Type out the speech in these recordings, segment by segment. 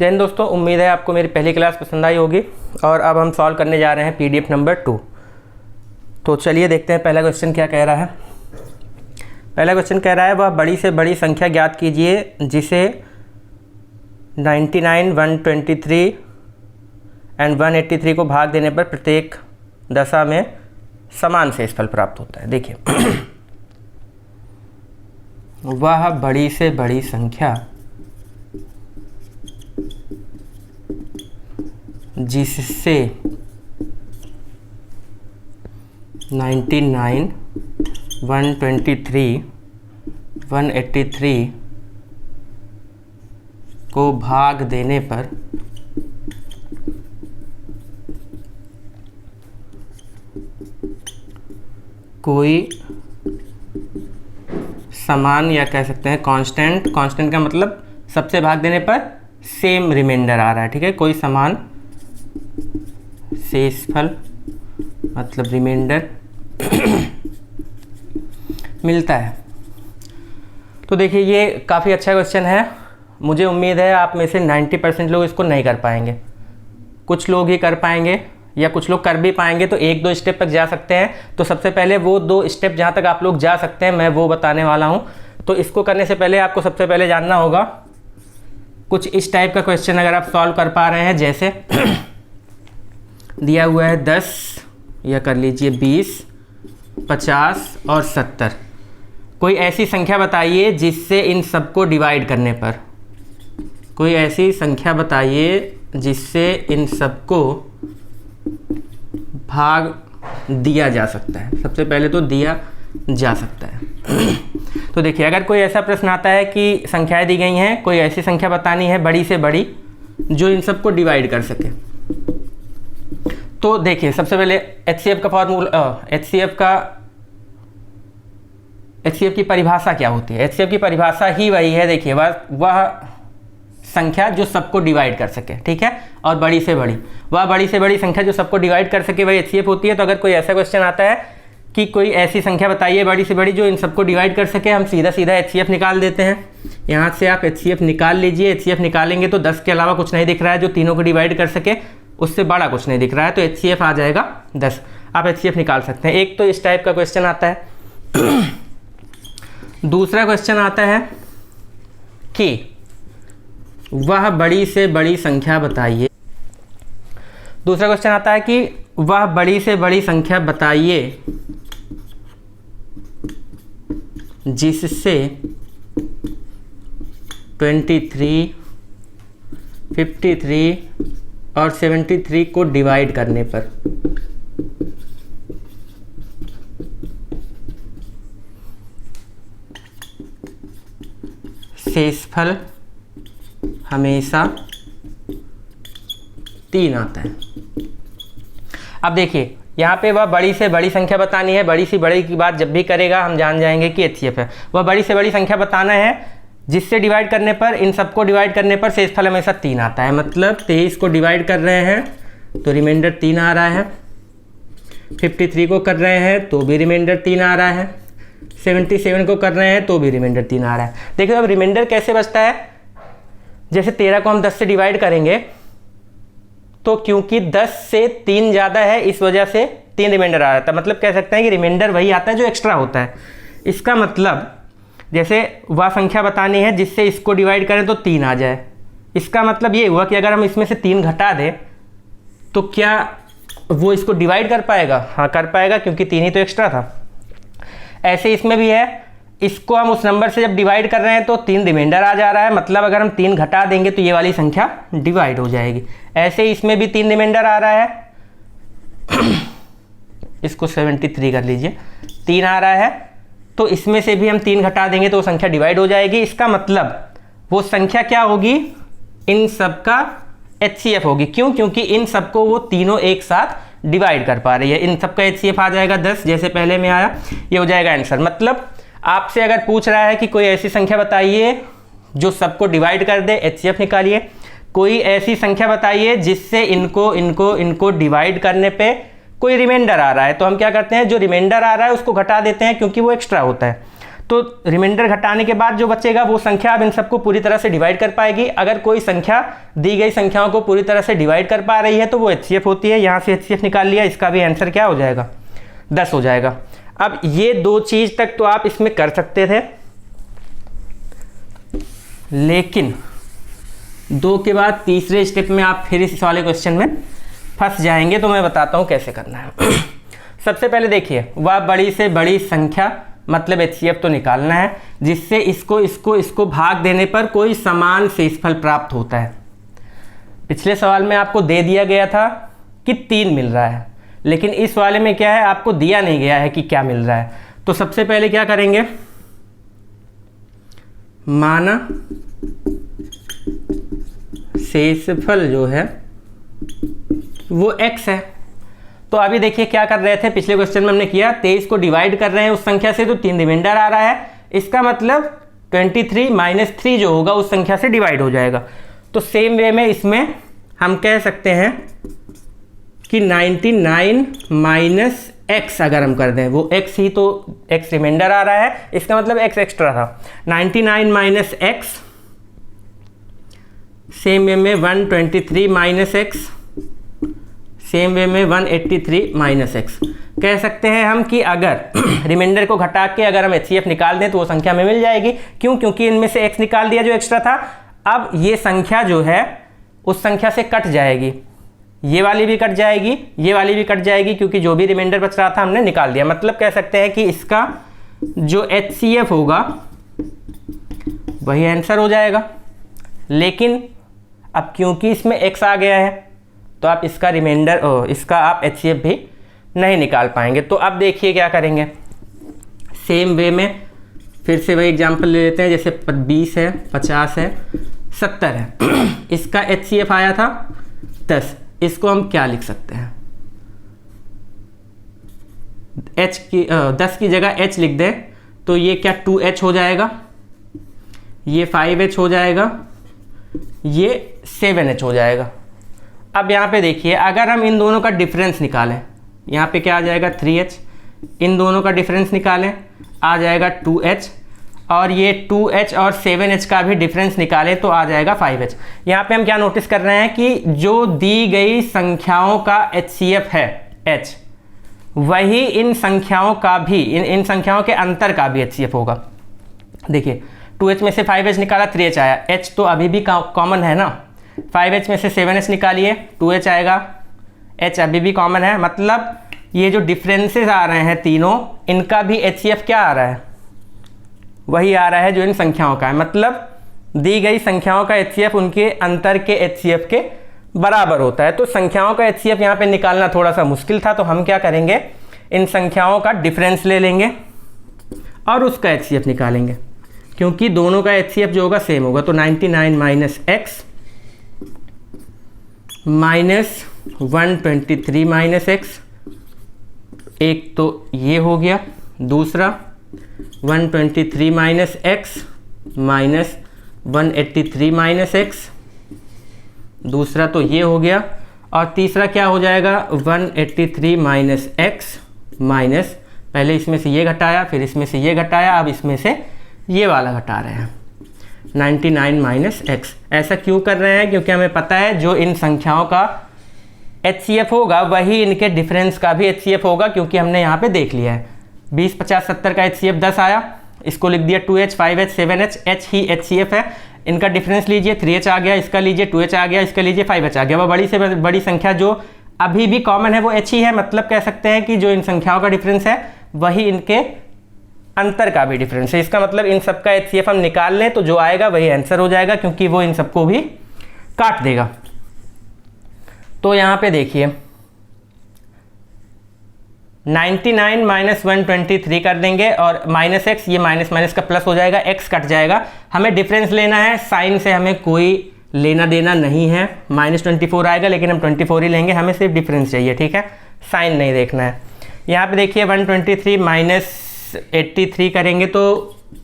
जय हिंद दोस्तों, उम्मीद है आपको मेरी पहली क्लास पसंद आई होगी। और अब हम सॉल्व करने जा रहे हैं पीडीएफ नंबर 2। तो चलिए देखते हैं पहला क्वेश्चन क्या कह रहा है। पहला क्वेश्चन कह रहा है वह बड़ी से बड़ी संख्या ज्ञात कीजिए जिसे 99, 123 एंड 183 को भाग देने पर प्रत्येक दशा में समान शेषफल प्राप्त होता है। देखिए वह बड़ी से बड़ी संख्या जिससे 99, 123, 183 को भाग देने पर कोई समान या कह सकते हैं कांस्टेंट का मतलब सबसे भाग देने पर सेम रिमाइंडर आ रहा है। ठीक है, कोई समान शेषफल मतलब रिमाइंडर मिलता है। तो देखिए ये काफ़ी अच्छा क्वेश्चन है। मुझे उम्मीद है आप में से 90% लोग इसको नहीं कर पाएंगे, कुछ लोग ही कर पाएंगे या कुछ लोग कर भी पाएंगे, तो 1-2 स्टेप तक जा सकते हैं। तो सबसे पहले वो 2 स्टेप जहाँ तक आप लोग जा सकते हैं मैं वो बताने वाला हूँ। तो इसको करने से पहले आपको सबसे पहले जानना होगा कुछ इस टाइप का क्वेश्चन अगर आप सॉल्व कर पा रहे हैं, जैसे दिया हुआ है 10 या कर लीजिए 20, 50 और 70। कोई ऐसी संख्या बताइए जिससे इन सबको डिवाइड करने पर, कोई ऐसी संख्या बताइए जिससे इन सबको भाग दिया जा सकता है। सबसे पहले तो दिया जा सकता है। तो देखिए अगर कोई ऐसा प्रश्न आता है कि संख्याएं दी गई हैं, कोई ऐसी संख्या बतानी है बड़ी से बड़ी जो इन सबको डिवाइड कर सके, तो देखिए सबसे पहले एचसीएफ का फॉर्मूला, एचसीएफ की परिभाषा क्या होती है। एचसीएफ की परिभाषा ही वही है, देखिए वह संख्या जो सबको डिवाइड कर सके। ठीक है, और बड़ी से बड़ी, वह बड़ी से बड़ी संख्या जो सबको डिवाइड कर सके वही एचसीएफ होती है। तो अगर कोई ऐसा क्वेश्चन आता है कि कोई ऐसी संख्या बताइए बड़ी से बड़ी जो इन सबको डिवाइड कर सके, हम सीधा सीधा एचसीएफ निकाल देते हैं। यहाँ से आप एचसीएफ निकाल लीजिए। एचसीएफ निकालेंगे तो 10 के अलावा कुछ नहीं दिख रहा है जो तीनों को डिवाइड कर सके, उससे बड़ा कुछ नहीं दिख रहा है, तो एचसीएफ आ जाएगा 10। आप एचसीएफ निकाल सकते हैं। एक तो इस टाइप का क्वेश्चन आता है। दूसरा क्वेश्चन आता है कि वह बड़ी से बड़ी संख्या बताइए। दूसरा क्वेश्चन आता है कि वह बड़ी से बड़ी संख्या बताइए जिससे 23, 53 और 73 को डिवाइड करने पर शेषफल हमेशा 3 आता है। अब देखिए यहाँ पे वह बड़ी से बड़ी संख्या बतानी है। बड़ी से बड़ी की बात जब भी करेगा हम जान जाएंगे कि एचसीएफ है। वह बड़ी से बड़ी संख्या बताना है जिससे डिवाइड करने पर, इन सबको डिवाइड करने पर शेषफल हमेशा 3 आता है। मतलब 23 को डिवाइड कर रहे हैं तो रिमाइंडर 3 आ रहा है, 53 को कर रहे हैं तो भी रिमाइंडर 3 आ रहा है, 77 को कर रहे हैं तो भी रिमाइंडर 3 आ रहा है। देखिए अब रिमाइंडर कैसे बचता है, जैसे 13 को हम 10 से डिवाइड करेंगे तो क्योंकि 10 से 3 ज़्यादा है इस वजह से 3 रिमाइंडर आ जाता है। मतलब कह सकते हैं कि रिमाइंडर वही आता है जो एक्स्ट्रा होता है। इसका मतलब जैसे वह संख्या बतानी है जिससे इसको डिवाइड करें तो 3 आ जाए। इसका मतलब ये हुआ कि अगर हम इसमें से 3 घटा दें तो क्या वो इसको डिवाइड कर पाएगा? हाँ कर पाएगा, क्योंकि 3 ही तो एक्स्ट्रा था। ऐसे इसमें भी है, इसको हम उस नंबर से जब डिवाइड कर रहे हैं तो 3 रिमाइंडर आ जा रहा है। मतलब अगर हम 3 घटा देंगे तो ये वाली संख्या डिवाइड हो जाएगी। ऐसे इसमें भी 3 रिमाइंडर आ रहा है। इसको 73 कर लीजिए, 3 आ रहा है, तो इसमें से भी हम 3 घटा देंगे तो वो संख्या डिवाइड हो जाएगी। इसका मतलब वो संख्या क्या होगी, इन सब का एचसीएफ होगी। क्यों? क्योंकि इन सबको वो तीनों एक साथ डिवाइड कर पा रही है। इन सबका एचसीएफ आ जाएगा 10, जैसे पहले में आया। ये हो जाएगा आंसर। मतलब आपसे अगर पूछ रहा है कि कोई ऐसी संख्या बताइए जो सबको डिवाइड कर दे, एचसीएफ निकालिए। कोई ऐसी संख्या बताइए जिससे इनको डिवाइड करने पे कोई रिमाइंडर आ रहा है, तो हम क्या करते हैं, जो रिमाइंडर आ रहा है उसको घटा देते हैं क्योंकि वो एक्स्ट्रा होता है। तो रिमाइंडर घटाने के बाद जो बचेगा वो संख्या अब इन सबको पूरी तरह से डिवाइड कर पाएगी। अगर कोई संख्या दी गई संख्याओं को पूरी तरह से डिवाइड कर पा रही है तो वो HCF होती है। यहाँ से HCF निकाल लिया, इसका भी आंसर क्या हो जाएगा, 10 हो जाएगा। अब ये दो चीज़ तक तो आप इसमें कर सकते थे, लेकिन 2 के बाद तीसरे स्टेप में आप फिर इस वाले क्वेश्चन में फंस जाएंगे। तो मैं बताता हूँ कैसे करना है। सबसे पहले देखिए, वह बड़ी से बड़ी संख्या मतलब HCF तो निकालना है जिससे इसको भाग देने पर कोई समान शेषफल प्राप्त होता है। पिछले सवाल में आपको दे दिया गया था कि 3 मिल रहा है, लेकिन इस वाले में क्या है, आपको दिया नहीं गया है कि क्या मिल रहा है। तो सबसे पहले क्या करेंगे, माना शेषफल जो है वो x है। तो अभी देखिए क्या कर रहे थे, पिछले क्वेश्चन में हमने किया 23 को डिवाइड कर रहे हैं उस संख्या से, तो 3 रिमाइंडर आ रहा है, इसका मतलब 23 - 3 जो होगा उस संख्या से डिवाइड हो जाएगा। तो सेम वे में इसमें हम कह सकते हैं कि 99 - x अगर हम कर दें, वो x ही तो x रिमाइंडर आ रहा है, इसका मतलब x एक्स्ट्रा था। 99 - x, सेम वे में 123 - x, सेम वे में 183 - x। कह सकते हैं हम कि अगर रिमाइंडर को घटा के अगर हम HCF निकाल दें तो वो संख्या में मिल जाएगी। क्यों? क्योंकि इनमें से x निकाल दिया जो एक्स्ट्रा था। अब ये संख्या जो है उस संख्या से कट जाएगी, ये वाली भी कट जाएगी, ये वाली भी कट जाएगी, क्योंकि जो भी रिमाइंडर बच रहा था हमने निकाल दिया। मतलब कह सकते हैं कि इसका जो HCF होगा वही आंसर हो जाएगा। लेकिन अब क्योंकि इसमें x आ गया है तो आप इसका रिमाइंडर इसका आप HCF भी नहीं निकाल पाएंगे। तो अब देखिए क्या करेंगे, सेम वे में फिर से वही एग्जांपल ले लेते हैं। जैसे 20 है, 50 है, 70 है, इसका HCF आया था 10। इसको हम क्या लिख सकते हैं, h की 10 की जगह h लिख दें तो ये क्या 2h हो जाएगा, ये 5h हो जाएगा, ये 7h हो जाएगा। अब यहाँ पे देखिए, अगर हम इन दोनों का डिफरेंस निकालें, यहाँ पे क्या आ जाएगा 3h, इन दोनों का डिफरेंस निकालें आ जाएगा 2h, और ये 2h और 7h का भी डिफरेंस निकालें तो आ जाएगा 5h। यहाँ पे हम क्या नोटिस कर रहे हैं कि जो दी गई संख्याओं का HCF है h, वही इन संख्याओं का भी इन संख्याओं के अंतर का भी HCF होगा। देखिए 2h में से 5h निकाला, 3h आया, h तो अभी भी कॉमन है ना। 5h में से 7h निकालिए, 2h आएगा, h अभी भी कॉमन है। मतलब ये जो डिफरेंसेस आ रहे हैं तीनों, इनका भी HCF क्या आ रहा है, वही आ रहा है जो इन संख्याओं का है। मतलब दी गई संख्याओं का HCF उनके अंतर के HCF के बराबर होता है। तो संख्याओं का HCF यहाँ पे निकालना थोड़ा सा मुश्किल था, तो हम क्या करेंगे, इन संख्याओं का डिफरेंस ले लेंगे और उसका HCF निकालेंगे, क्योंकि दोनों का HCF जो होगा सेम होगा। तो 99 - x माइनस 123 - x, एक तो ये हो गया, दूसरा 123 - x माइनस 183 - x, दूसरा तो ये हो गया, और तीसरा क्या हो जाएगा 183 - x माइनस, पहले इसमें से ये घटाया, फिर इसमें से ये घटाया, अब इसमें से ये वाला घटा रहे हैं 99 - x। ऐसा क्यों कर रहे हैं, क्योंकि हमें पता है जो इन संख्याओं का HCF होगा वही इनके डिफरेंस का भी HCF होगा, क्योंकि हमने यहाँ पे देख लिया है 20, 50, 70 का HCF 10 आया, इसको लिख दिया 2h, 5h, 7h, h ही HCF है। इनका डिफरेंस लीजिए, 3h आ गया, इसका लीजिए 2h आ गया, इसका लीजिए 5h आ गया। वह बड़ी से बड़ी संख्या जो अभी भी कॉमन है वो h ही है। मतलब कह सकते हैं कि जो इन संख्याओं का डिफरेंस है वही इनके अंतर का भी डिफरेंस है। इसका मतलब इन सब का HCF हम निकाल लें तो जो आएगा वही आंसर हो जाएगा, क्योंकि वो इन सबको भी काट देगा। तो यहाँ पे देखिए 99 - 123 कर देंगे, और माइनस x, ये माइनस माइनस का प्लस हो जाएगा, x कट जाएगा। हमें डिफरेंस लेना है, साइन से हमें कोई लेना देना नहीं है। -24 आएगा, लेकिन हम 24 ही लेंगे, हमें सिर्फ डिफरेंस चाहिए, ठीक है, साइन नहीं देखना है। यहाँ पे देखिए 123 - 83 करेंगे तो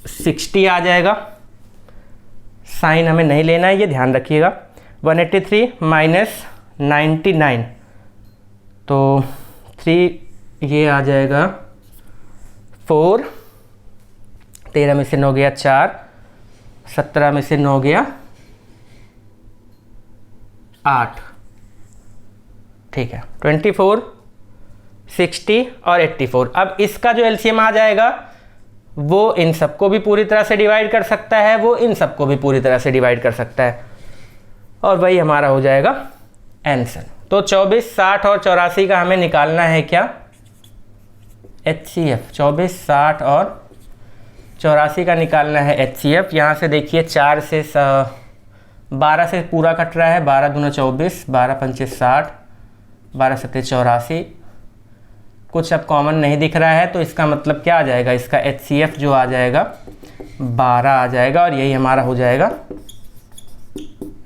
60 आ जाएगा, साइन हमें नहीं लेना है, ये ध्यान रखिएगा। 183 - 99 तो 3, ये आ जाएगा 4, 13 में से 9 गया 4, 17 में से 9 गया 8, ठीक है। 24, 60 और 84। अब इसका जो एलसीएम आ जाएगा वो इन सबको भी पूरी तरह से डिवाइड कर सकता है, वो इन सबको भी पूरी तरह से डिवाइड कर सकता है, और वही हमारा हो जाएगा आंसर। तो 24, 60 और 84 का हमें निकालना है क्या, HCF। 24, 60 और 84 का निकालना है HCF। यहाँ से देखिए 4 से 12 से पूरा कट रहा है, 12 दूना 24, 12 पंचे 60, 12 सत्ते 84। कुछ अब कॉमन नहीं दिख रहा है, तो इसका मतलब क्या आ जाएगा, इसका HCF जो आ जाएगा 12 आ जाएगा, और यही हमारा हो जाएगा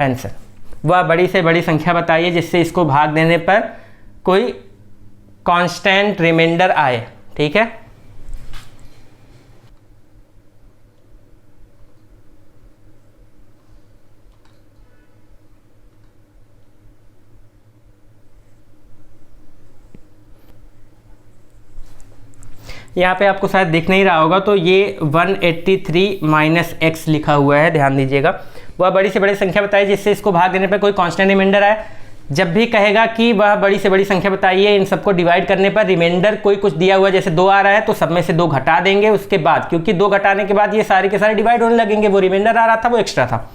आंसर। वह बड़ी से बड़ी संख्या बताइए जिससे इसको भाग देने पर कोई कांस्टेंट रिमाइंडर आए, ठीक है। यहाँ पे आपको शायद दिख नहीं रहा होगा, तो ये 183 माइनस x लिखा हुआ है, ध्यान दीजिएगा। वह बड़ी से बड़ी संख्या बताइए जिससे इसको भाग देने पर कोई कांस्टेंट रिमाइंडर आए। जब भी कहेगा कि वह बड़ी से बड़ी संख्या बताइए, इन सबको डिवाइड करने पर रिमाइंडर कोई कुछ दिया हुआ है, जैसे 2 आ रहा है तो सब में से 2 घटा देंगे, उसके बाद क्योंकि 2 घटाने के बाद ये सारे के सारे डिवाइड होने लगेंगे, वो रिमाइंडर आ रहा था वो एक्स्ट्रा था,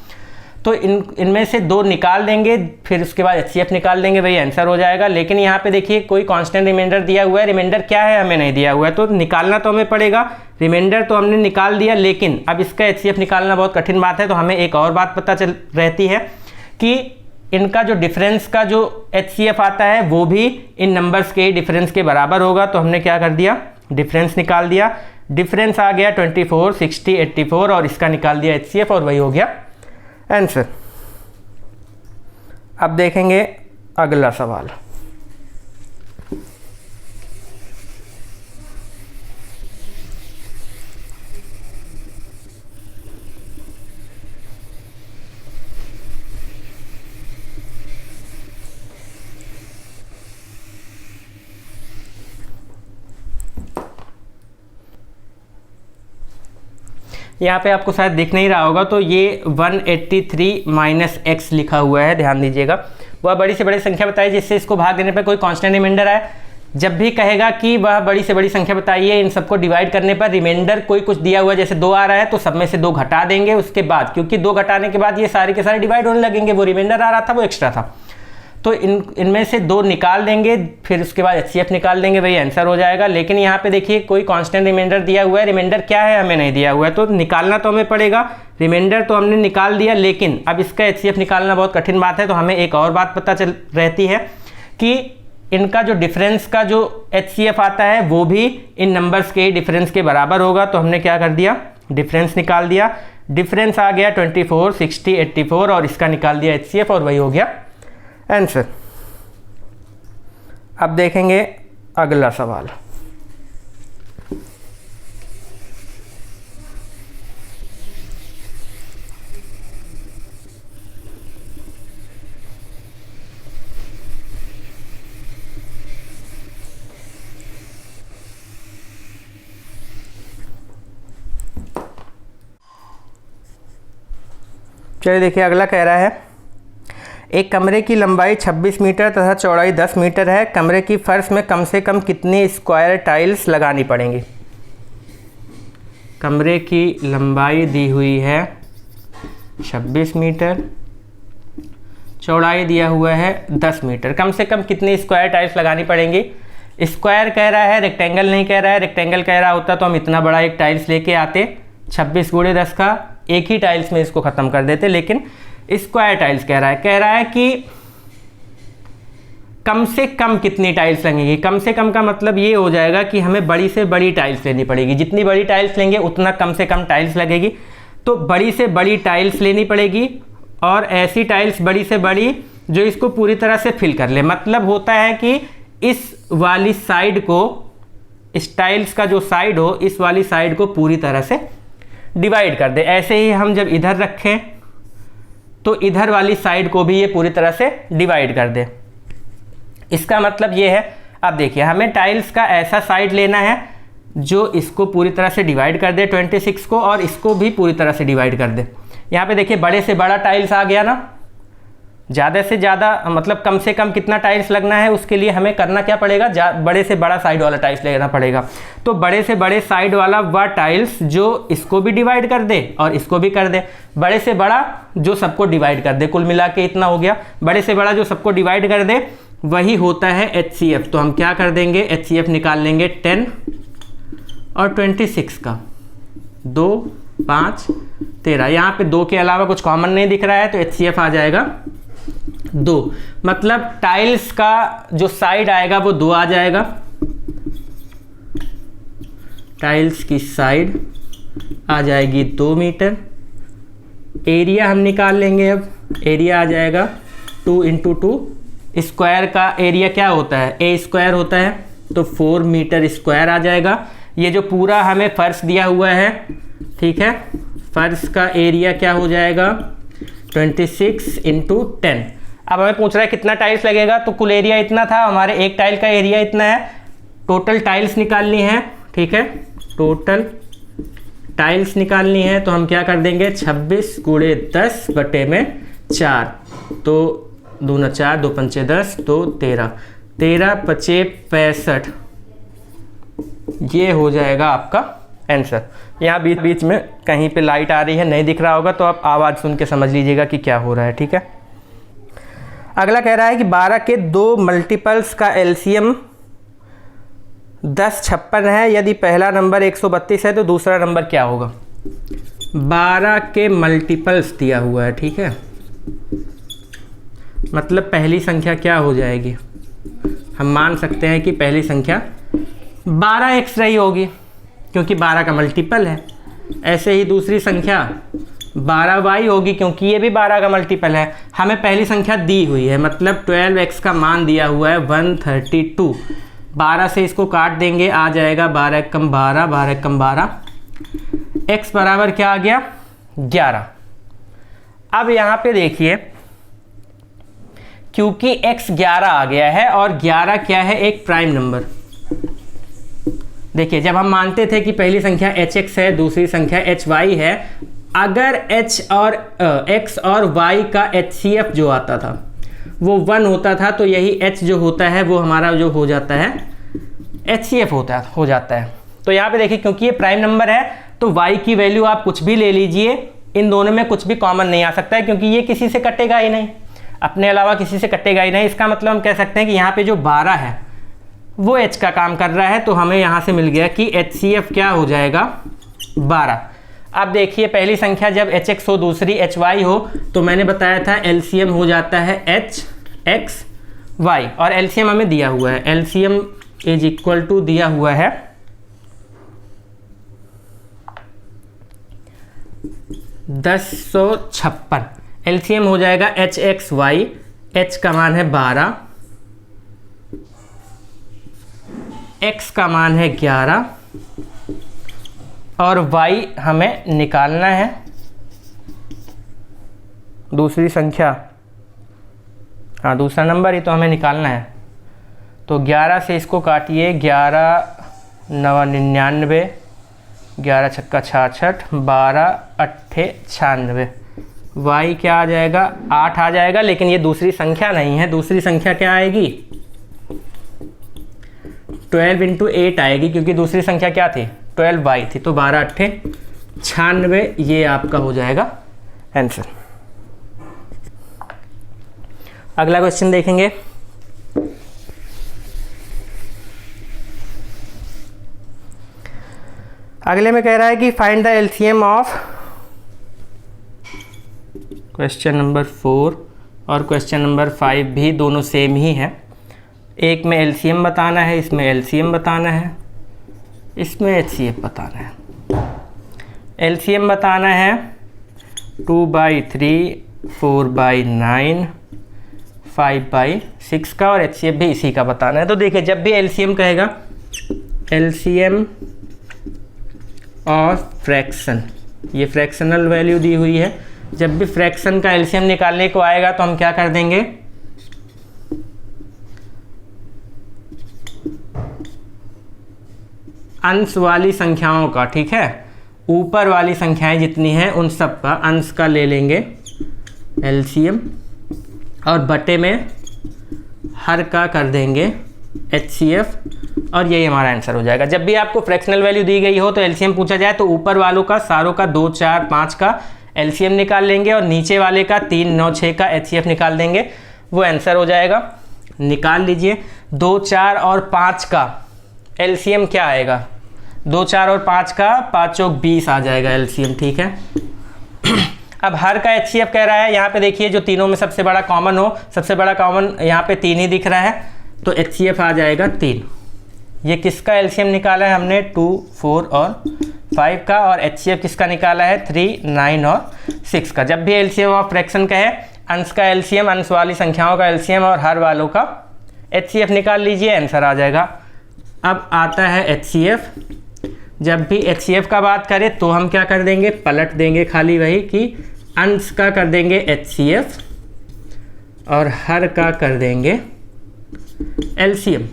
तो इनमें से 2 निकाल देंगे, फिर उसके बाद HCF निकाल देंगे, वही आंसर हो जाएगा। लेकिन यहाँ पे देखिए कोई कांस्टेंट रिमाइंडर दिया हुआ है, रिमाइंडर क्या है हमें नहीं दिया हुआ है, तो निकालना तो हमें पड़ेगा। रिमाइंडर तो हमने निकाल दिया, लेकिन अब इसका HCF निकालना बहुत कठिन बात है, तो हमें एक और बात पता चल रहती है कि इनका जो डिफरेंस का जो HCF आता है वो भी इन नंबर्स के डिफरेंस के बराबर होगा। तो हमने क्या कर दिया, डिफरेंस निकाल दिया। डिफरेंस आ गया 24, 60, 84, और इसका निकाल दिया HCF, और वही हो गया आंसर। अब देखेंगे अगला सवाल। यहाँ पे आपको शायद दिख नहीं रहा होगा, तो ये 183 माइनस x लिखा हुआ है, ध्यान दीजिएगा। वह बड़ी से बड़ी संख्या बताइए जिससे इसको भाग देने पर कोई कांस्टेंट रिमाइंडर आए। जब भी कहेगा कि वह बड़ी से बड़ी संख्या बताइए, इन सबको डिवाइड करने पर रिमाइंडर कोई कुछ दिया हुआ है, जैसे 2 आ रहा है तो सब में से 2 घटा देंगे, उसके बाद क्योंकि 2 घटाने के बाद ये सारे के सारे डिवाइड होने लगेंगे, वो रिमाइंडर आ रहा था वो एक्स्ट्रा था, तो इनमें से 2 निकाल देंगे, फिर उसके बाद HCF निकाल देंगे, वही आंसर हो जाएगा। लेकिन यहाँ पे देखिए कोई कांस्टेंट रिमाइंडर दिया हुआ है, रिमाइंडर क्या है हमें नहीं दिया हुआ है, तो निकालना तो हमें पड़ेगा। रिमाइंडर तो हमने निकाल दिया, लेकिन अब इसका HCF निकालना बहुत कठिन बात है, तो हमें एक और बात पता चल रहती है कि इनका जो डिफरेंस का जो HCF आता है वो भी इन नंबर्स के डिफरेंस के बराबर होगा। तो हमने क्या कर दिया, डिफरेंस निकाल दिया। डिफरेंस आ गया 24, 60, 84, और इसका निकाल दिया HCF, और वही हो गया आंसर। अब देखेंगे अगला सवाल। चलिए देखिए, अगला कह रहा है एक कमरे की लंबाई 26 मीटर तथा चौड़ाई 10 मीटर है। कमरे की फर्श में कम से कम कितनी स्क्वायर टाइल्स लगानी पड़ेंगी। कमरे की लंबाई दी हुई है 26 मीटर, चौड़ाई दिया हुआ है 10 मीटर, कम से कम कितनी स्क्वायर टाइल्स लगानी पड़ेंगी। स्क्वायर कह रहा है, रेक्टेंगल नहीं कह रहा है। रेक्टेंगल कह रहा होता तो हम इतना बड़ा एक टाइल्स लेके आते, 26 गुणे 10 का, एक ही टाइल्स में इसको ख़त्म कर देते। लेकिन स्क्वायर टाइल्स कह रहा है कि कम से कम कितनी टाइल्स लगेंगी। कम से कम का मतलब ये हो जाएगा कि हमें बड़ी से बड़ी टाइल्स लेनी पड़ेगी। जितनी बड़ी टाइल्स लेंगे उतना कम से कम टाइल्स लगेगी। तो बड़ी से बड़ी टाइल्स लेनी पड़ेगी, और ऐसी टाइल्स बड़ी से बड़ी जो इसको पूरी तरह से फिल कर ले। मतलब होता है कि इस वाली साइड को, इस टाइल्स का जो साइड हो, इस वाली साइड को पूरी तरह से डिवाइड कर दे। ऐसे ही हम जब इधर रखें तो इधर वाली साइड को भी ये पूरी तरह से डिवाइड कर दे। इसका मतलब ये है, अब देखिए हमें टाइल्स का ऐसा साइड लेना है जो इसको पूरी तरह से डिवाइड कर दे 26 को, और इसको भी पूरी तरह से डिवाइड कर दे। यहाँ पे देखिए बड़े से बड़ा टाइल्स आ गया ना, ज़्यादा से ज़्यादा मतलब कम से कम कितना टाइल्स लगना है उसके लिए हमें करना क्या पड़ेगा, बड़े से बड़ा साइड वाला टाइल्स लेना पड़ेगा। तो बड़े से बड़े साइड वाला वह टाइल्स जो इसको भी डिवाइड कर दे और इसको भी कर दे, बड़े से बड़ा जो सबको डिवाइड कर दे, कुल मिला के इतना हो गया। बड़े से बड़ा जो सबको डिवाइड कर दे वही होता है HCF। तो हम क्या कर देंगे, HCF निकाल लेंगे 10 और 26 का, 2 5 13। यहाँ पे 2 के अलावा कुछ कॉमन नहीं दिख रहा है तो HCF आ जाएगा 2। मतलब टाइल्स का जो साइड आएगा वो 2 आ जाएगा। टाइल्स की साइड आ जाएगी 2 मीटर। एरिया हम निकाल लेंगे। अब एरिया आ जाएगा 2 × 2। स्क्वायर का एरिया क्या होता है, A स्क्वायर होता है, तो 4 मीटर स्क्वायर आ जाएगा। ये जो पूरा हमें फर्श दिया हुआ है, ठीक है, फर्श का एरिया क्या हो जाएगा 26 × 10। अब हमें पूछ रहा है कितना टाइल्स लगेगा, तो कुल एरिया इतना था, हमारे एक टाइल का एरिया इतना है। टोटल टाइल्स निकालनी है, ठीक है, टोटल टाइल्स निकालनी है। तो हम क्या कर देंगे 26 × 10 बटे में 4, तो 2 × 4 2 × 5 10, तो 13 13 × 5 65। ये हो जाएगा आपका आंसर। यहाँ बीच बीच में कहीं पे लाइट आ रही है, नहीं दिख रहा होगा तो आप आवाज़ सुन के समझ लीजिएगा कि क्या हो रहा है, ठीक है। अगला कह रहा है कि 12 के 2 मल्टीपल्स का एलसीएम 10 56 है। यदि पहला नंबर 132 है तो दूसरा नंबर क्या होगा। 12 के मल्टीपल्स दिया हुआ है, ठीक है, मतलब पहली संख्या क्या हो जाएगी, हम मान सकते हैं कि पहली संख्या 12x रही होगी क्योंकि 12 का मल्टीपल है। ऐसे ही दूसरी संख्या 12y होगी क्योंकि ये भी 12 का मल्टीपल है। हमें पहली संख्या दी हुई है, मतलब 12x का मान दिया हुआ है 132। 12 से इसको काट देंगे, आ जाएगा 12 × 12 12 × 12। x बराबर क्या आ गया 11। अब यहाँ पे देखिए क्योंकि x 11 आ गया है और 11 क्या है, एक प्राइम नंबर। देखिए जब हम मानते थे कि पहली संख्या hx है, दूसरी संख्या hy है, अगर h और x और y का HCF जो आता था वो 1 होता था, तो यही h जो होता है वो हमारा जो हो जाता है HCF हो जाता है। तो यहाँ पे देखिए क्योंकि ये प्राइम नंबर है तो y की वैल्यू आप कुछ भी ले लीजिए, इन दोनों में कुछ भी कॉमन नहीं आ सकता है क्योंकि ये किसी से कटेगा ही नहीं, अपने अलावा किसी से कटेगा ही नहीं। इसका मतलब हम कह सकते हैं कि यहाँ पे जो 12 है वो h का काम कर रहा है, तो हमें यहाँ से मिल गया कि HCF क्या हो जाएगा 12। अब देखिए पहली संख्या जब hx हो दूसरी hy हो, तो मैंने बताया था LCM हो जाता है hxy, और LCM हमें दिया हुआ है, LCM = दिया हुआ है 1056। LCM हो जाएगा hxy, h का मान है 12, x का मान है 11 और y हमें निकालना है दूसरी संख्या, हाँ दूसरा नंबर ही तो हमें निकालना है। तो 11 से इसको काटिए, 11 9 99, 11 छक्का 66, 12 8 96। y क्या आ जाएगा 8 आ जाएगा, लेकिन ये दूसरी संख्या नहीं है, दूसरी संख्या क्या आएगी 12 × 8 आएगी क्योंकि दूसरी संख्या क्या थी 12y थी, तो 12 8 96, ये आपका हो जाएगा आंसर। अगला क्वेश्चन देखेंगे। अगले में कह रहा है कि find the LCM of question number 4 और क्वेश्चन नंबर 5 भी दोनों सेम ही है। एक में एलसीएम बताना है, इसमें एलसीएम बताना है, इसमें एचसीएफ बताना है। एलसीएम बताना है 2/3, 4/9, 5/6 का, और एचसीएफ भी इसी का बताना है। तो देखिए जब भी एलसीएम कहेगा, एलसीएम ऑफ फ्रैक्शन, ये फ्रैक्शनल वैल्यू दी हुई है, जब भी फ्रैक्शन का एलसीएम निकालने को आएगा तो हम क्या कर देंगे, अंश वाली संख्याओं का, ठीक है, ऊपर वाली संख्याएं जितनी हैं उन सब का अंश का ले लेंगे एलसीएम और बटे में हर का कर देंगे एचसीएफ, और यही हमारा आंसर हो जाएगा। जब भी आपको फ्रैक्शनल वैल्यू दी गई हो तो एलसीएम पूछा जाए तो ऊपर वालों का सारों का 2, 4, 5 का एलसीएम निकाल लेंगे और नीचे वाले का 3, 9, 6 का एचसीएफ निकाल देंगे, वो आंसर हो जाएगा। निकाल लीजिए 2, 4 और 5 का एलसीएम क्या आएगा, 2, 4 और 5 का 5 चौक 20 आ जाएगा एलसीएम, ठीक है। अब हर का एचसीएफ कह रहा है, यहाँ पे देखिए जो तीनों में सबसे बड़ा कॉमन हो, सबसे बड़ा कॉमन यहाँ पे 3 ही दिख रहा है, तो एचसीएफ आ जाएगा 3। ये किसका एलसीएम निकाला है हमने, 2, 4 और 5 का, और एचसीएफ किसका निकाला है, 3, 9 और 6 का। जब भी एलसीएम ऑफ फ्रैक्शन कहे, अंश का एलसीएम, अंश वाली संख्याओं का एलसीएम और हर वालों का एचसीएफ निकाल लीजिए, आंसर आ जाएगा। अब आता है एचसीएफ। जब भी एचसीएफ का बात करें तो हम क्या कर देंगे, पलट देंगे खाली वही कि अंश का कर देंगे एचसीएफ और हर का कर देंगे एलसीएम।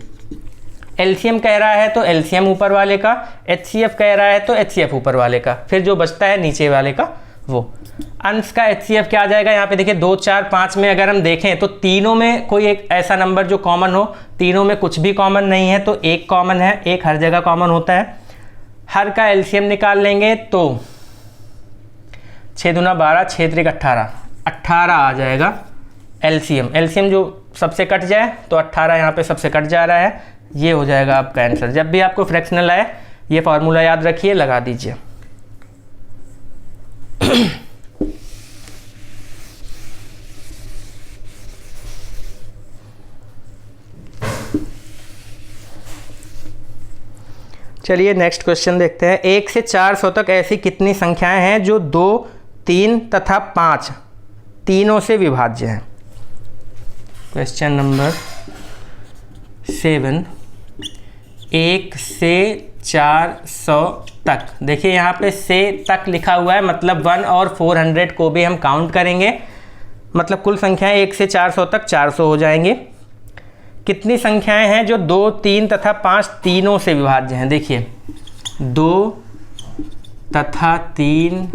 एलसीएम कह रहा है तो एलसीएम ऊपर वाले का, एचसीएफ कह रहा है तो एचसीएफ ऊपर वाले का, फिर जो बचता है नीचे वाले का वो। अंश का एचसीएफ क्या आ जाएगा, यहाँ पे देखिए 2, 4, 5 में अगर हम देखें तो तीनों में कोई एक ऐसा नंबर जो कॉमन हो, तीनों में कुछ भी कॉमन नहीं है तो एक कॉमन है, एक हर जगह कॉमन होता है। हर का एलसीएम निकाल लेंगे तो 6 दूना 12, 6 त्रिक 18, 18 आ जाएगा एलसीएम। एलसीएम जो सबसे कट जाए तो 18 यहाँ पे सबसे कट जा रहा है, ये हो जाएगा आपका आंसर। जब भी आपको फ्रैक्शनल आए ये फॉर्मूला याद रखिए, लगा दीजिए। चलिए नेक्स्ट क्वेश्चन देखते हैं। 1 से 400 तक ऐसी कितनी संख्याएं हैं जो 2, 3 तथा 5 तीनों से विभाज्य हैं। क्वेश्चन नंबर 7, 1 से 400 तक। देखिए यहाँ पे से तक लिखा हुआ है, मतलब 1 और 400 को भी हम काउंट करेंगे, मतलब कुल संख्याएं 1 से 400 तक 400 हो जाएंगे। कितनी संख्याएं हैं जो 2, 3 तथा 5 तीनों से विभाज्य हैं। देखिए 2 तथा 3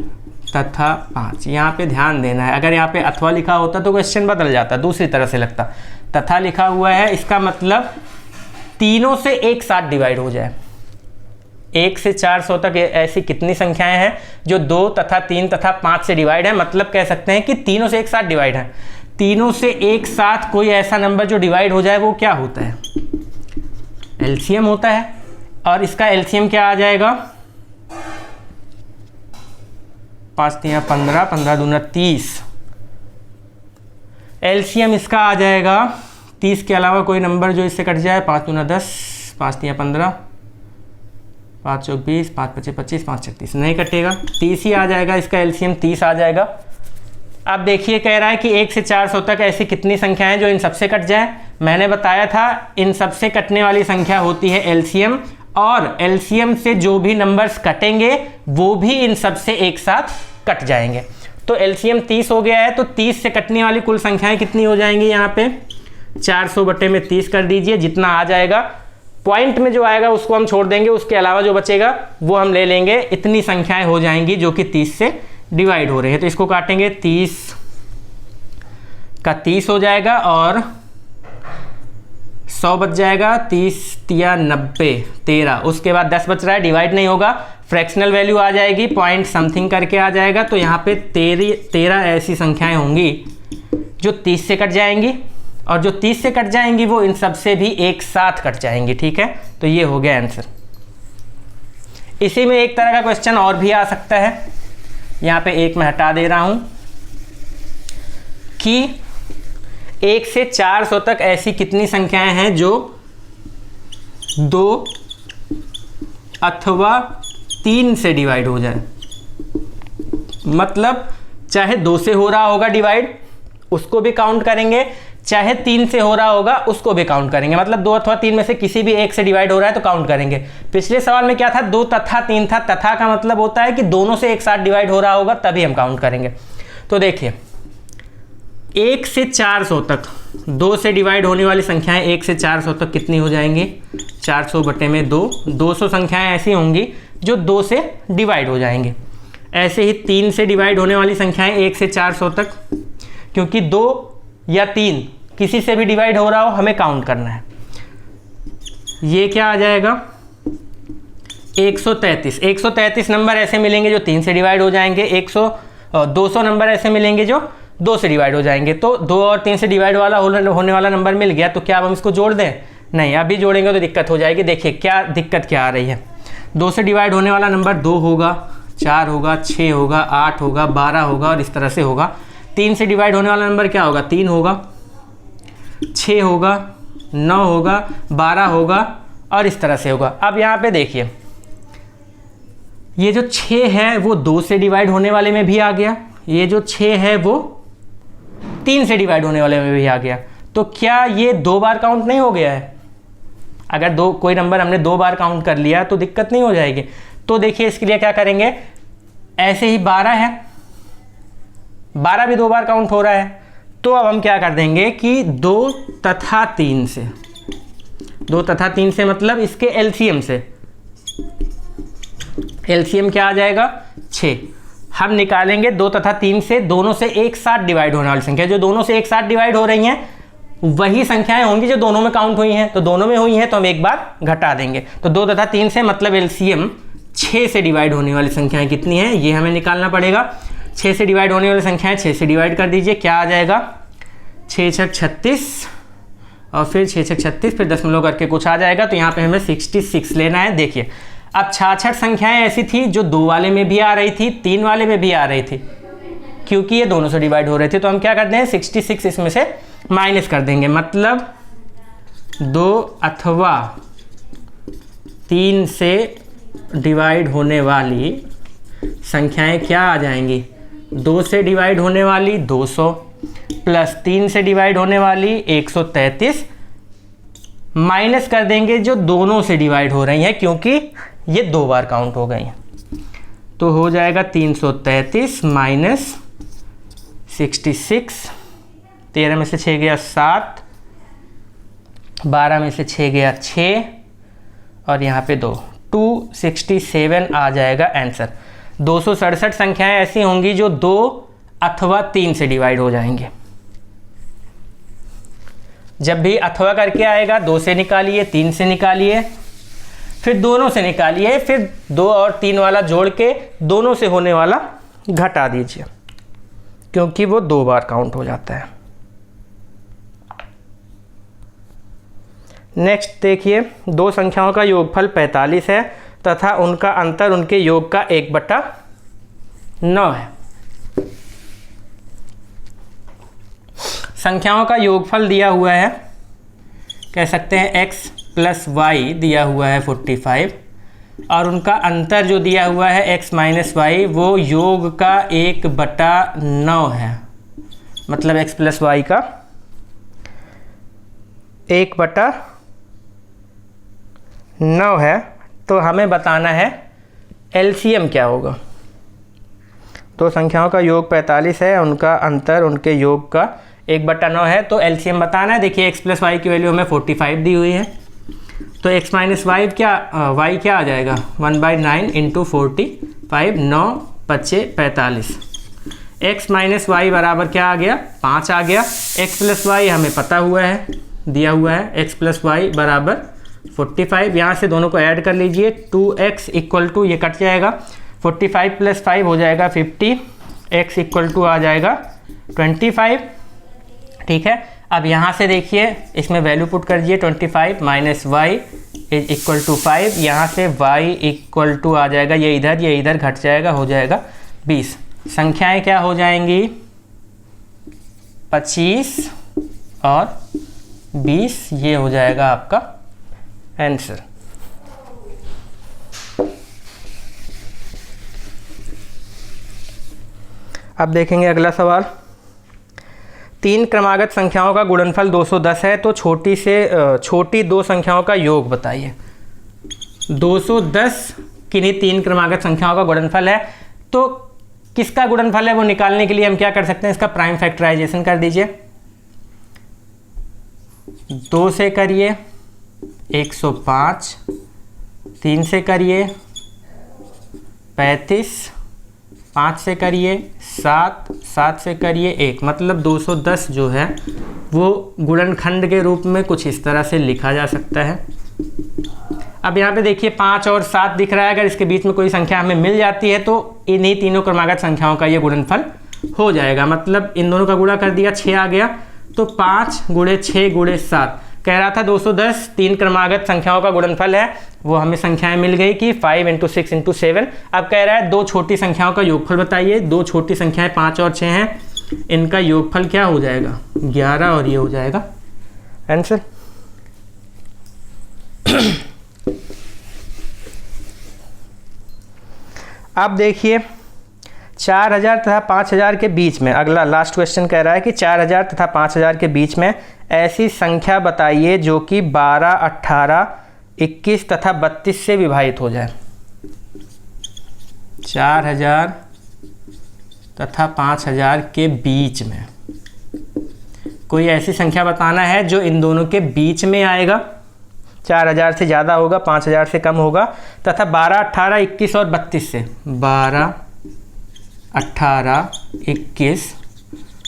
तथा 5, यहाँ पे ध्यान देना है। अगर यहाँ पे अथवा लिखा होता तो क्वेश्चन बदल जाता, दूसरी तरह से लगता। तथा लिखा हुआ है, इसका मतलब तीनों से एक साथ डिवाइड हो जाए। 1 से 400 तक ऐसी कितनी संख्याएं हैं जो 2 तथा 3 तथा 5 से डिवाइड है, मतलब कह सकते हैं कि तीनों से एक साथ डिवाइड है। तीनों से एक साथ कोई ऐसा नंबर जो डिवाइड हो जाए वो क्या होता है, एलसीएम होता है। और इसका एलसीएम क्या आ जाएगा, 5 3 15, 15 दूना 30। एलसीएम इसका आ जाएगा 30 के अलावा कोई नंबर जो इससे कट जाए, 5 दूना 10, 5 3 15, 5 चौक 20, 5 5 25, 5 36, नहीं कटेगा, 30 ही आ जाएगा। इसका एलसीएम 30 आ जाएगा। अब देखिए कह रहा है कि 1 से 400 तक ऐसी कितनी संख्याएं जो इन सबसे कट जाए। मैंने बताया था इन सबसे कटने वाली संख्या होती है एलसीएम, और एलसीएम से जो भी नंबर्स कटेंगे वो भी इन सबसे एक साथ कट जाएंगे। तो एलसीएम 30 हो गया है, तो 30 से कटने वाली कुल संख्याएं कितनी हो जाएंगी, यहाँ पे 400 बटे में 30 कर दीजिए, जितना आ जाएगा। पॉइंट में जो आएगा उसको हम छोड़ देंगे, उसके अलावा जो बचेगा वो हम ले लेंगे। इतनी संख्याएं हो जाएंगी जो कि 30 से डिवाइड हो रहे हैं। तो इसको काटेंगे, 30 का 30 हो जाएगा और 100 बच जाएगा, 30 तिया 90, 13। उसके बाद 10 बच रहा है, डिवाइड नहीं होगा, फ्रैक्शनल वैल्यू आ जाएगी, पॉइंट समथिंग करके आ जाएगा। तो यहाँ पे 13 ऐसी संख्याएं होंगी जो 30 से कट जाएंगी, और जो 30 से कट जाएंगी वो इन सब से भी एक साथ कट जाएंगी, ठीक है। तो ये हो गया आंसर। इसी में एक तरह का क्वेश्चन और भी आ सकता है, यहाँ पे एक मैं हटा दे रहा हूं, कि 1 से 400 तक ऐसी कितनी संख्याएं हैं जो 2 अथवा 3 से डिवाइड हो जाए। मतलब चाहे 2 से हो रहा होगा डिवाइड, उसको भी काउंट करेंगे, चाहे 3 से हो रहा होगा उसको भी काउंट करेंगे। मतलब 2 अथवा 3 में से किसी भी एक से डिवाइड हो रहा है तो काउंट करेंगे। पिछले सवाल में क्या था, 2 तथा 3 था। तथा का मतलब होता है कि दोनों से एक साथ डिवाइड हो रहा होगा तभी हम काउंट करेंगे। तो देखिए 1 से 400 तक 2 से डिवाइड होने वाली संख्याएं 1 से 400 तक कितनी हो जाएंगी? 400 बटे में 2। 200 संख्याएं ऐसी होंगी जो 2 से डिवाइड हो जाएंगे। ऐसे ही 3 से डिवाइड होने वाली संख्याएं 1 से 400 तक, क्योंकि 2 या 3 किसी से भी डिवाइड हो रहा हो हमें काउंट करना है। ये क्या आ जाएगा? 133। 133 नंबर ऐसे मिलेंगे जो 3 से डिवाइड हो जाएंगे। 200 नंबर ऐसे मिलेंगे जो 2 से डिवाइड हो जाएंगे। तो 2 और 3 से डिवाइड वाला होने वाला नंबर मिल गया, तो क्या अब हम इसको जोड़ दें? नहीं, अभी जोड़ेंगे तो दिक्कत हो जाएगी। देखिए क्या दिक्कत क्या आ रही है। 2 से डिवाइड होने वाला नंबर 2 होगा, 4 होगा, 6 होगा, 8 होगा, 12 होगा और इस तरह से होगा। 3 से डिवाइड होने वाला नंबर क्या होगा? 3 होगा, 6 होगा, 9 होगा, 12 होगा और इस तरह से होगा। अब यहाँ पे देखिए, ये जो 6 है वो 2 से डिवाइड होने वाले में भी आ गया। ये जो 6 है वो 3 से डिवाइड होने वाले में भी आ गया। तो क्या ये 2 बार काउंट नहीं हो गया है? अगर कोई नंबर हमने 2 बार काउंट कर लिया तो दिक्कत नहीं हो जाएगी। तो देखिए इसके लिए क्या करेंगे, ऐसे ही 12 है, 12 भी 2 बार काउंट हो रहा है। तो अब हम क्या कर देंगे कि 2 तथा 3 से, 2 तथा 3 से मतलब इसके एलसीएम से, एलसीएम क्या आ जाएगा? 6। हम निकालेंगे 2 तथा 3 से दोनों से एक साथ डिवाइड होने वाली संख्या। जो दोनों से एक साथ डिवाइड हो रही हैं वही संख्याएं होंगी जो दोनों में काउंट हुई हैं। तो दोनों में हुई हैं तो हम एक बार घटा देंगे। तो 2 तथा 3 से मतलब एलसीएम 6 से डिवाइड होने वाली संख्याएं कितनी हैं ये हमें निकालना पड़ेगा। 6 से डिवाइड होने वाली संख्याएं 6 से डिवाइड कर दीजिए, क्या आ जाएगा? 6 छक 36 और फिर 6 छक 36, फिर दशमलव करके कुछ आ जाएगा। तो यहाँ पे हमें 66 लेना है। देखिए अब 66 संख्याएं ऐसी थी जो 2 वाले में भी आ रही थी, 3 वाले में भी आ रही थी, क्योंकि ये दोनों से डिवाइड हो रहे थे। तो हम क्या करते हैं, 66 इसमें से माइनस कर देंगे, मतलब 2 अथवा 3 से डिवाइड होने वाली संख्याएं क्या आ जाएंगी? 2 से डिवाइड होने वाली 200 प्लस 3 से डिवाइड होने वाली 133 माइनस कर देंगे जो दोनों से डिवाइड हो रही हैं, क्योंकि ये 2 बार काउंट हो गई हैं। तो हो जाएगा 333 माइनस 66। 13 में से 6 गया 7, 12 में से 6 गया 6 और यहाँ पे 2, 267 आ जाएगा आंसर। 267 संख्याएं ऐसी होंगी जो 2 अथवा 3 से डिवाइड हो जाएंगे। जब भी अथवा करके आएगा 2 से निकालिए, 3 से निकालिए, फिर दोनों से निकालिए, फिर 2 और 3 वाला जोड़ के दोनों से होने वाला घटा दीजिए, क्योंकि वो 2 बार काउंट हो जाता है। नेक्स्ट देखिए, 2 संख्याओं का योगफल 45 है तथा उनका अंतर उनके योग का 1/9 है। संख्याओं का योगफल दिया हुआ है, कह सकते हैं x प्लस वाई दिया हुआ है 45, और उनका अंतर जो दिया हुआ है x माइनस वाई वो योग का 1/9 है। मतलब x प्लस वाई का 1/9 है। तो हमें बताना है एलसीएम क्या होगा। 2 संख्याओं का योग 45 है, उनका अंतर उनके योग का 1/9 है। तो एलसीएम बताना है। देखिए x प्लस वाई की वैल्यू हमें 45 दी हुई है, तो x माइनस वाई y क्या आ जाएगा? 1/9 इंटू 45, 9 × 45। x माइनस वाई बराबर क्या आ गया? 5 आ गया। x प्लस वाई हमें पता हुआ है, दिया हुआ है, x प्लस वाई बराबर 45। यहाँ से दोनों को ऐड कर लीजिए, 2x इक्वल टू, ये कट जाएगा, 45 प्लस 5 हो जाएगा 50, x इक्वल टू आ जाएगा 25। ठीक है, अब यहाँ से देखिए इसमें वैल्यू पुट कर दीजिए, 25 minus y is equal to 5। यहाँ से y इक्वल टू आ जाएगा, ये इधर घट जाएगा, हो जाएगा 20। संख्याएं क्या हो जाएंगी? 25 और 20, ये हो जाएगा आपका आंसर। अब देखेंगे अगला सवाल। 3 क्रमागत संख्याओं का गुणनफल 210 है, तो छोटी 2 संख्याओं का योग बताइए। 210 किन्हीं 3 क्रमागत संख्याओं का गुणनफल है, तो किसका गुणनफल है वो निकालने के लिए हम क्या कर सकते हैं, इसका प्राइम फैक्टराइजेशन कर दीजिए। 2 से करिए 105, 3 से करिए 35, 5 से करिए 7, 7 से करिए 1, मतलब 210 जो है वो गुणनखंड के रूप में कुछ इस तरह से लिखा जा सकता है। अब यहाँ पे देखिए 5 और 7 दिख रहा है, अगर इसके बीच में कोई संख्या हमें मिल जाती है तो इन्हीं तीनों क्रमागत संख्याओं का ये गुणनफल हो जाएगा। मतलब इन दोनों का गुणा कर दिया, 6 आ गया, तो 5 गुणे 6 गुणे 7 कह रहा था 210 तीन क्रमागत संख्याओं का गुणनफल है, वो हमें संख्याएं मिल गई कि 5 × 6 × 7। अब कह रहा है दो छोटी संख्याओं का योगफल बताइए। दो छोटी संख्याएं 5 और 6 हैं, इनका योगफल क्या हो जाएगा 11, और ये हो जाएगा आंसर। अब देखिए 4000 तथा 5000 के बीच में, अगला लास्ट क्वेश्चन कह रहा है कि 4000 तथा 5000 के बीच में ऐसी संख्या बताइए जो कि 12, 18, 21 तथा 32 से विभाजित हो जाए। 4000 तथा 5000 के बीच में कोई ऐसी संख्या बताना है जो इन दोनों के बीच में आएगा। 4000 से ज़्यादा होगा, 5000 से कम होगा, तथा 12, 18, 21 और 32 से 12, 18, 21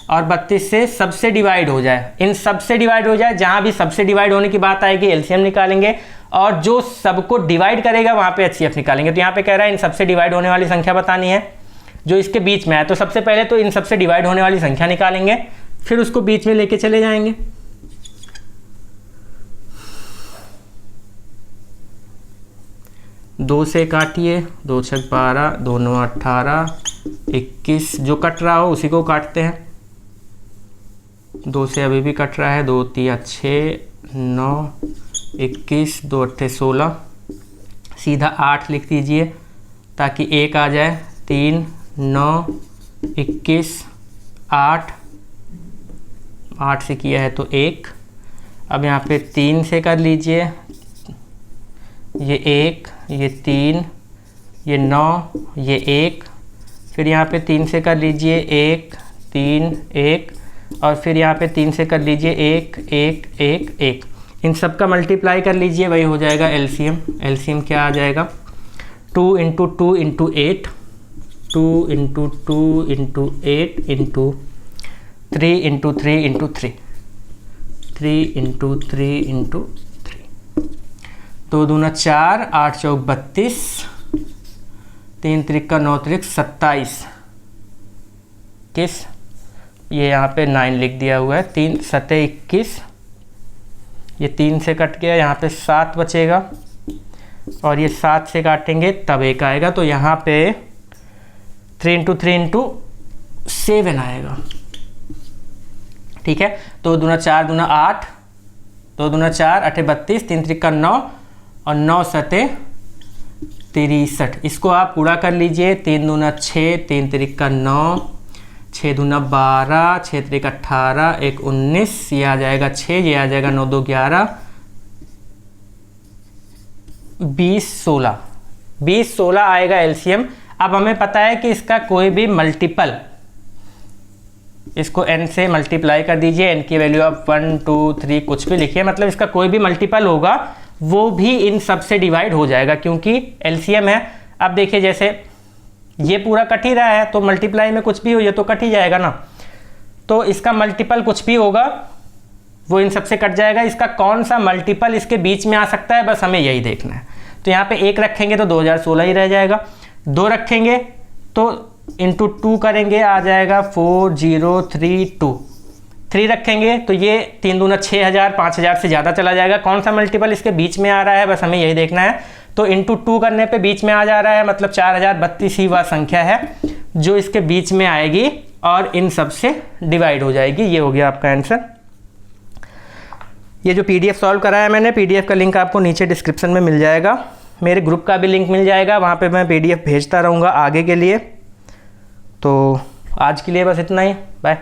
और 32 से सबसे डिवाइड हो जाए। इन सबसे डिवाइड हो जाए, जहाँ भी सबसे डिवाइड होने की बात आएगी एलसीएम निकालेंगे, और जो सबको डिवाइड करेगा वहाँ पे एचसीएफ निकालेंगे। तो यहाँ पे कह रहा है इन सबसे डिवाइड होने वाली संख्या बतानी है जो इसके बीच में है। तो सबसे पहले तो इन सबसे डिवाइड होने वाली संख्या निकालेंगे, फिर उसको बीच में लेके चले जाएंगे। दो से काटिए, 2 6 12, 2 9 18, 21 जो कट रहा हो उसी को काटते हैं। 2 से अभी भी कट रहा है, 2 3 6 9 21, 2 8 16, सीधा 8 लिख दीजिए ताकि 1 आ जाए। 3 9 21 8, 8 से किया है तो 1। अब यहाँ पे 3 से कर लीजिए, ये 1, ये 3, ये 9, ये 1। फिर यहाँ पे 3 से कर लीजिए 1 3 1, और फिर यहाँ पे 3 से कर लीजिए 1 1 1 1। इन सब का मल्टीप्लाई कर लीजिए, वही हो जाएगा एलसीएम। एलसीएम क्या आ जाएगा 2 × 2 × 8, 2 × 2 × 8 × 3 × 3 × 3, 3 × 3 × 3। 2 दूना 4, 8 चौक 32, 3 त्रिक 9 त्रिक 27, किस ये यहाँ पे 9 लिख दिया हुआ है। 3 7 21, ये 3 से कट गया, यहाँ पे 7 बचेगा, और ये 7 से काटेंगे तब 1 आएगा। तो यहाँ पे 3 × 3 × 7 आएगा। ठीक है, 2 दूना 4 दूना 8, 2 दूना 4 8 32, 3 त्रिक 9 और 9 7 63। इसको आप पूरा कर लीजिए। 3 दूना 6, 3 त्रिक 9, 6 दूना 12, 6 त्रिक 18, 1 19, ये आ जाएगा 6, ये आ जाएगा 9 2 11, 20 16, 20 16 आएगा एलसीएम। अब हमें पता है कि इसका कोई भी मल्टीपल, इसको n से मल्टीप्लाई कर दीजिए, n की वैल्यू आप 1 2 3 कुछ भी लिखिए, मतलब इसका कोई भी मल्टीपल होगा वो भी इन सब से डिवाइड हो जाएगा क्योंकि एलसीएम है। अब देखिए जैसे ये पूरा कट ही रहा है तो मल्टीप्लाई में कुछ भी हो ये तो कट ही जाएगा ना, तो इसका मल्टीपल कुछ भी होगा वो इन सबसे कट जाएगा। इसका कौन सा मल्टीपल इसके बीच में आ सकता है बस हमें यही देखना है। तो यहाँ पे 1 रखेंगे तो 2016 ही रह जाएगा, 2 रखेंगे तो इंटू 2 करेंगे आ जाएगा 4032, 3 रखेंगे तो ये 3 दूना 6000, 5000 से ज़्यादा चला जाएगा। कौन सा मल्टीपल इसके बीच में आ रहा है बस हमें यही देखना है। तो इंटू 2 करने पे बीच में आ जा रहा है, मतलब 4032 ही वह संख्या है जो इसके बीच में आएगी और इन सब से डिवाइड हो जाएगी। ये हो गया आपका आंसर। ये जो पीडीएफ सॉल्व कराया मैंने, पीडीएफ का लिंक आपको नीचे डिस्क्रिप्शन में मिल जाएगा, मेरे ग्रुप का भी लिंक मिल जाएगा, वहाँ पे मैं पीडीएफ भेजता रहूँगा आगे के लिए। तो आज के लिए बस इतना ही, बाय।